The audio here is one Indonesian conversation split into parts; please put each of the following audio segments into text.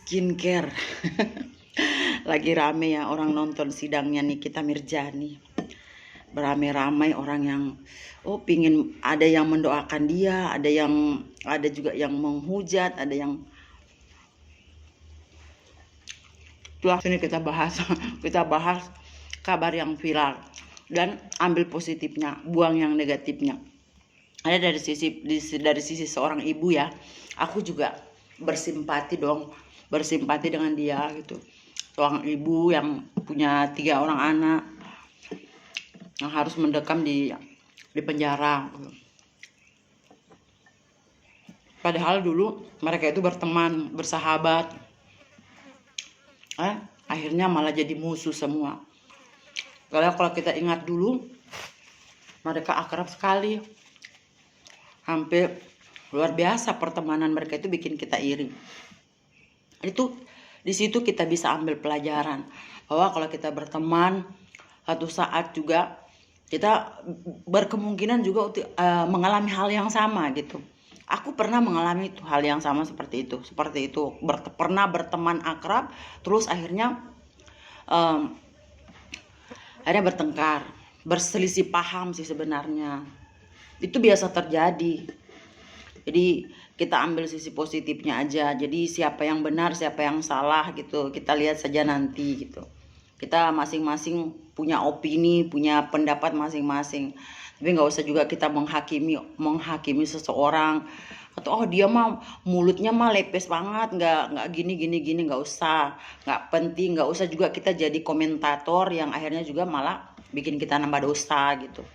skincare. Lagi rame ya orang nonton sidangnya Nikita Mirzani. Beramai-ramai orang yang pingin, ada yang mendoakan dia, ada juga yang menghujat, ada yang setelah sini kita bahas kita bahas kabar yang viral dan ambil positifnya, buang yang negatifnya. Ada dari sisi seorang ibu ya, aku juga bersimpati dengan dia gitu. Seorang ibu yang punya 3 orang anak yang harus mendekam di penjara. Padahal dulu mereka itu berteman, bersahabat. Akhirnya malah jadi musuh semua. Kalau kita ingat dulu, mereka akrab sekali. Hampir luar biasa pertemanan mereka, itu bikin kita iri. Itu di situ kita bisa ambil pelajaran bahwa kalau kita berteman, satu saat juga kita berkemungkinan juga mengalami hal yang sama gitu. Aku pernah mengalami hal yang sama seperti itu. Pernah berteman akrab, terus akhirnya bertengkar, berselisih paham sih sebenarnya. Itu biasa terjadi. Jadi kita ambil sisi positifnya aja. Jadi siapa yang benar, siapa yang salah gitu, kita lihat saja nanti gitu. Kita masing-masing punya opini, punya pendapat masing-masing. Tapi nggak usah juga kita menghakimi seseorang. Atau dia mah mulutnya mah lepes banget, nggak gini, nggak usah. Nggak penting, nggak usah juga kita jadi komentator yang akhirnya juga malah bikin kita nambah dosa gitu.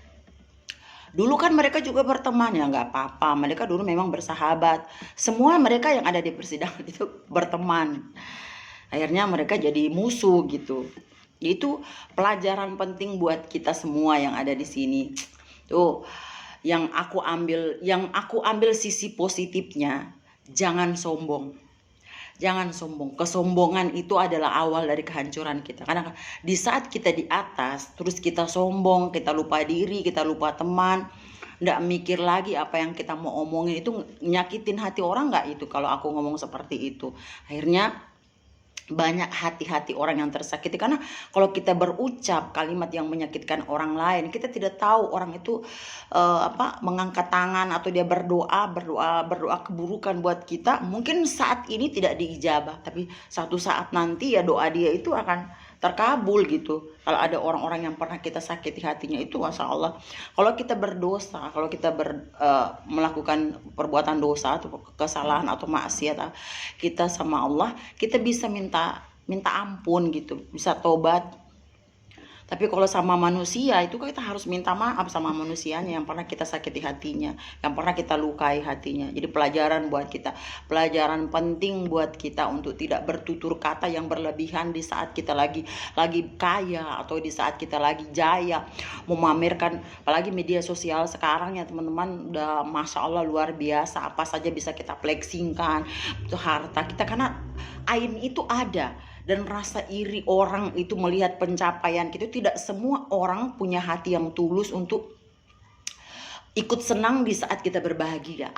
Dulu kan mereka juga berteman, ya nggak apa-apa. Mereka dulu memang bersahabat. Semua mereka yang ada di persidangan itu berteman. Akhirnya mereka jadi musuh gitu. Itu pelajaran penting buat kita semua yang ada di sini. Tuh, yang aku ambil sisi positifnya, jangan sombong. Jangan sombong. Kesombongan itu adalah awal dari kehancuran kita. Karena di saat kita di atas, terus kita sombong, kita lupa diri, kita lupa teman, nggak mikir lagi apa yang kita mau omongin, itu nyakitin hati orang nggak itu kalau aku ngomong seperti itu. Akhirnya banyak hati-hati orang yang tersakiti, karena kalau kita berucap kalimat yang menyakitkan orang lain, kita tidak tahu orang itu mengangkat tangan atau dia berdoa keburukan buat kita. Mungkin saat ini tidak diijabah, tapi satu saat nanti ya doa dia itu akan terkabul gitu. Kalau ada orang-orang yang pernah kita sakiti hatinya itu, masya Allah. Kalau kita berdosa, kalau kita melakukan perbuatan dosa atau kesalahan atau maksiat kita sama Allah, kita bisa minta ampun gitu, bisa tobat. Tapi kalau sama manusia itu kita harus minta maaf sama manusianya yang pernah kita sakiti hatinya, yang pernah kita lukai hatinya. Jadi pelajaran buat kita, pelajaran penting buat kita untuk tidak bertutur kata yang berlebihan di saat kita lagi kaya atau di saat kita lagi jaya, memamerkan. Apalagi media sosial sekarang ya teman-teman, udah masya Allah luar biasa, apa saja bisa kita flexingkan itu harta kita, karena ain itu ada. Dan rasa iri orang itu melihat pencapaian kita, tidak semua orang punya hati yang tulus untuk ikut senang di saat kita berbahagia.